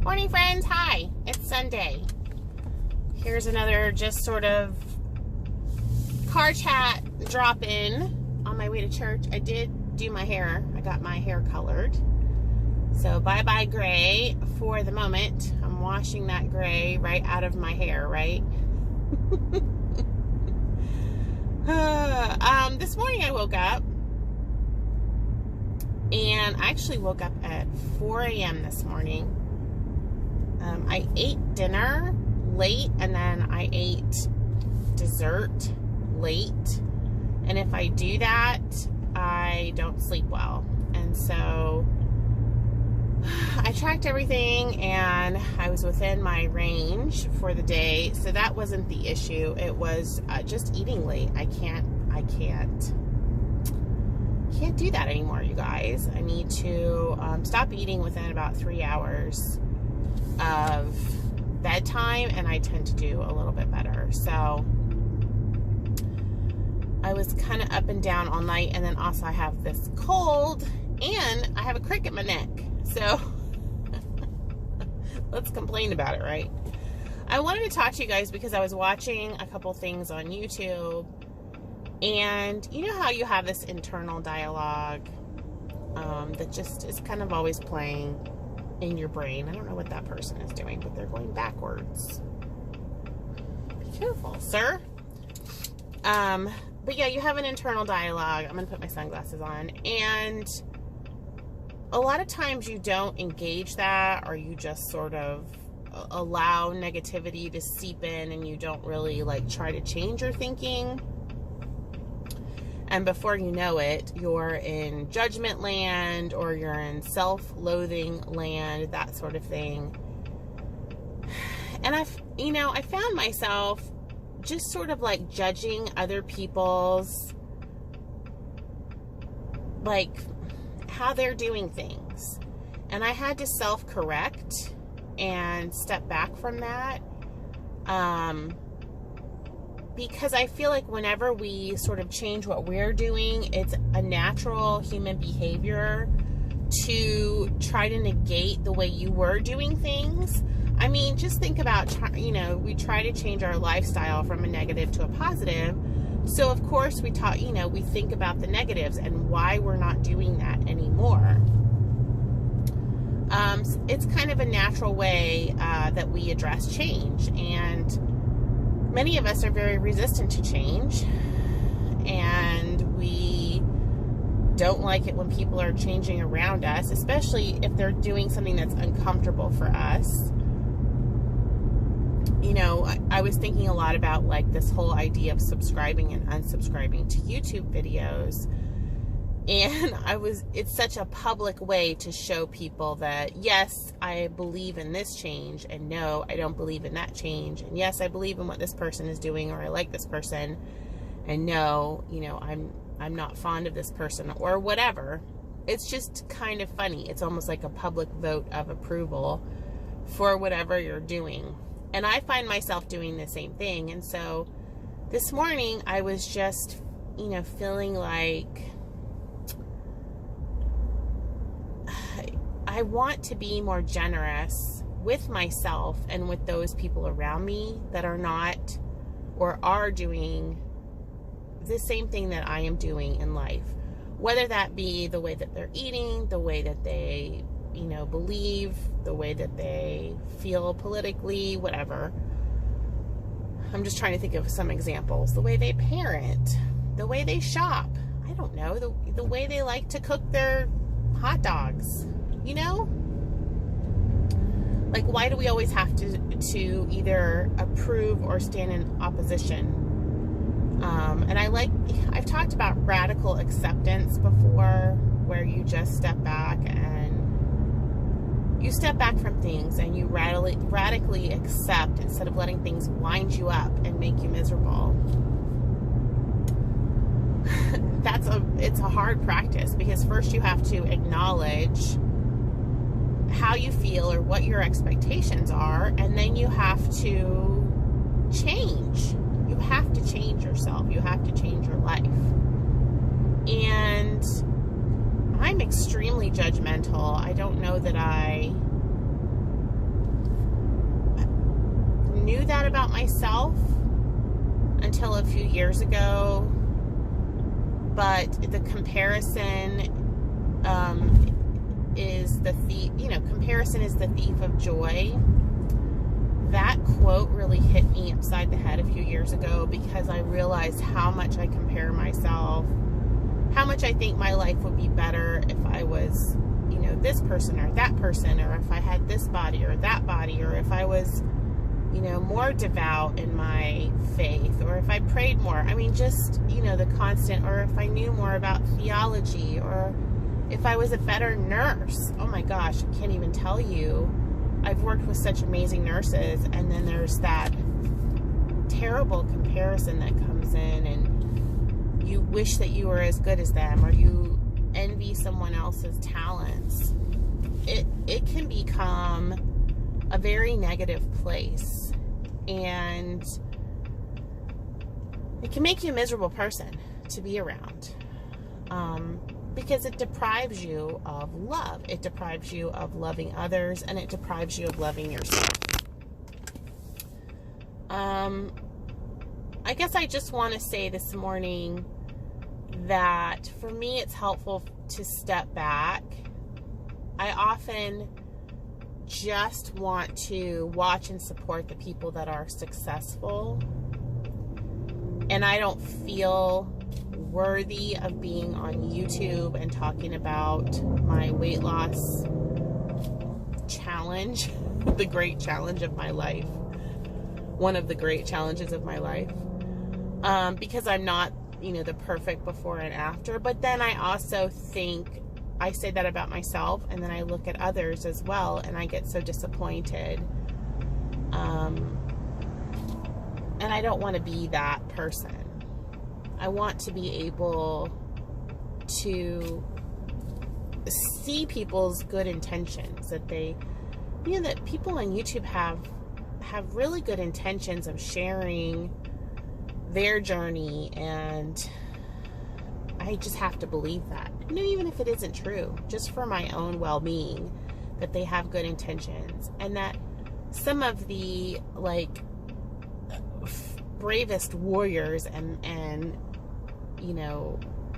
Morning, friends. Hi. It's Sunday. Here's another just sort of car chat drop-in on my way to church. I did do my hair. I got my hair colored. So bye-bye gray for the moment. I'm washing that gray right out of my hair, right? This morning I woke up, and I actually woke up at 4 a.m. this morning. I ate dinner late, and then I ate dessert late. And if I do that, I don't sleep well. And so I tracked everything, and I was within my range for the day. So that wasn't the issue. It was just eating late. I can't do that anymore, you guys. I need to stop eating within about 3 hours of bedtime, and I tend to do a little bit better. So I was kind of up and down all night, and then also I have this cold, and I have a crick in my neck. So let's complain about it, right? I wanted to talk to you guys because I was watching a couple things on YouTube, and you know how you have this internal dialogue that just is kind of always playing in your brain. I don't know what that person is doing, but they're going backwards. Be careful, sir. But yeah, you have an internal dialogue. I'm going to put my sunglasses on. And a lot of times you don't engage that, or you just sort of allow negativity to seep in, and you don't really like try to change your thinking. And before you know it, you're in judgment land, or you're in self-loathing land, that sort of thing. And I found myself just sort of like judging other people's, like, how they're doing things. And I had to self-correct and step back from that. Because I feel like whenever we sort of change what we're doing, it's a natural human behavior to try to negate the way you were doing things. I mean, just think about, we try to change our lifestyle from a negative to a positive. So, of course, we think about the negatives and why we're not doing that anymore. It's kind of a natural way that we address change. And many of us are very resistant to change, and we don't like it when people are changing around us, especially if they're doing something that's uncomfortable for us. I was thinking a lot about like this whole idea of subscribing and unsubscribing to YouTube videos. And it's such a public way to show people that, yes, I believe in this change, and no, I don't believe in that change. And yes, I believe in what this person is doing, or I like this person, and no, I'm not fond of this person, or whatever. It's just kind of funny. It's almost like a public vote of approval for whatever you're doing. And I find myself doing the same thing. And so this morning I was just, feeling like I want to be more generous with myself and with those people around me that are not, or are doing the same thing that I am doing in life. Whether that be the way that they're eating, the way that they, believe, the way that they feel politically, whatever. I'm just trying to think of some examples. The way they parent, the way they shop. I don't know, the way they like to cook their hot dogs. Like, why do we always have to either approve or stand in opposition? And I've talked about radical acceptance before, where you just step back and you step back from things and you radically accept instead of letting things wind you up and make you miserable. It's a hard practice, because first you have to acknowledge how you feel or what your expectations are, and then you have to change. You have to change yourself. You have to change your life. And I'm extremely judgmental. I don't know that I knew that about myself until a few years ago, but the comparison is the thief, comparison is the thief of joy. That quote really hit me upside the head a few years ago, because I realized how much I compare myself, how much I think my life would be better if I was, this person or that person, or if I had this body or that body, or if I was, more devout in my faith, or if I prayed more. I mean, just, the constant, or if I knew more about theology, or if I was a better nurse. Oh my gosh, I can't even tell you. I've worked with such amazing nurses, and then there's that terrible comparison that comes in, and you wish that you were as good as them, or you envy someone else's talents. It can become a very negative place, and it can make you a miserable person to be around, because it deprives you of love. It deprives you of loving others, and it deprives you of loving yourself. I guess I just want to say this morning that for me, it's helpful to step back. I often just want to watch and support the people that are successful, and I don't feel worthy of being on YouTube and talking about my weight loss challenge, the great challenge of my life, one of the great challenges of my life, because I'm not, the perfect before and after. But then I also think, I say that about myself, and then I look at others as well, and I get so disappointed. And I don't want to be that person. I want to be able to see people's good intentions, that they, that people on YouTube have really good intentions of sharing their journey, and I just have to believe that. Even if it isn't true, just for my own well-being, that they have good intentions, and that some of the bravest warriors and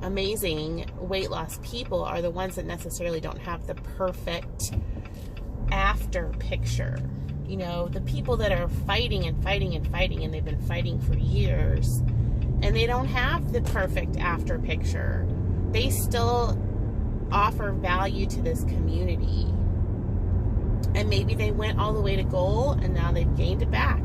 amazing weight loss people are the ones that necessarily don't have the perfect after picture. The people that are fighting and fighting and fighting, and they've been fighting for years, and they don't have the perfect after picture. They still offer value to this community. And maybe they went all the way to goal, and now they've gained it back.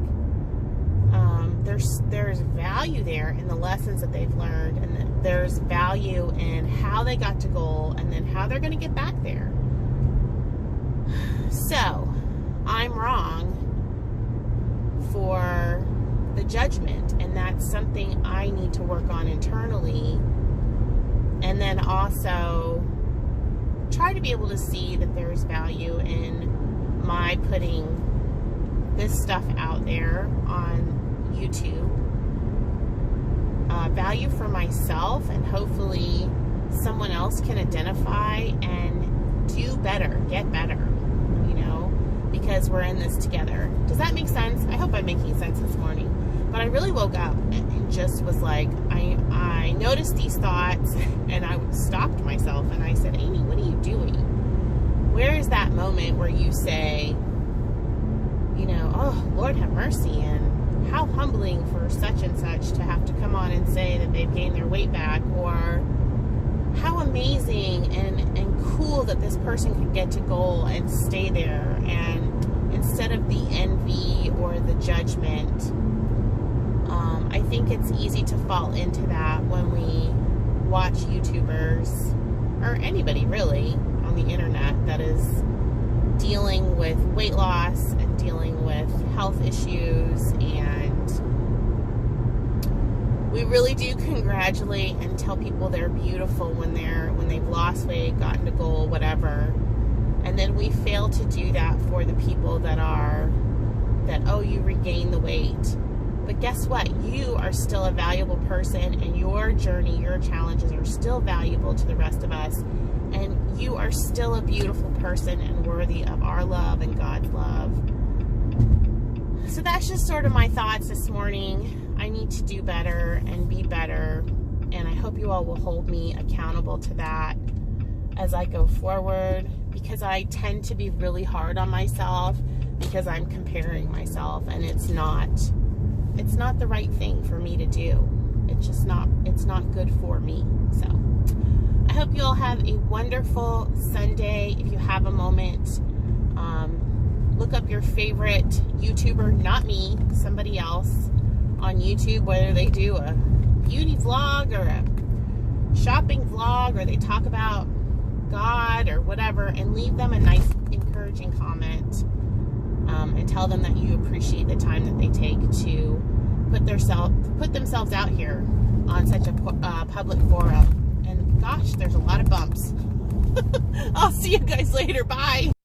There's value there in the lessons that they've learned, and there's value in how they got to goal, and then how they're going to get back there. So, I'm wrong for the judgment, and that's something I need to work on internally, and then also try to be able to see that there's value in my putting this stuff out there on YouTube. Value for myself, and hopefully someone else can identify and do better, get better, because we're in this together. Does that make sense? I hope I'm making sense this morning. But I really woke up and just was like, I noticed these thoughts, and I stopped myself, and I said, Amy, what are you doing? Where is that moment where you say, oh, Lord have mercy, and how humbling for such and such to have to come on and say that they've gained their weight back, or how amazing and cool that this person could get to goal and stay there, and instead of the envy or the judgment. I think it's easy to fall into that when we watch YouTubers, or anybody really on the internet that is dealing with weight loss and dealing with health issues, and we really do congratulate and tell people they're beautiful when they've lost weight, gotten to goal, whatever, and then we fail to do that for the people that oh, you regained the weight. But guess what? You are still a valuable person, and your journey, your challenges are still valuable to the rest of us. And you are still a beautiful person and worthy of our love and God's love. So that's just sort of my thoughts this morning. I need to do better and be better, and I hope you all will hold me accountable to that as I go forward, because I tend to be really hard on myself because I'm comparing myself, and it's not the right thing for me to do. It's not good for me. So I hope you all have a wonderful Sunday. If you have a moment, look up your favorite YouTuber, not me, somebody else on YouTube, whether they do a beauty vlog or a shopping vlog, or they talk about God or whatever, and leave them a nice encouraging comment, and tell them that you appreciate the time that they take to put themselves out here on such a public forum. And gosh, there's a lot of bumps. I'll see you guys later. Bye.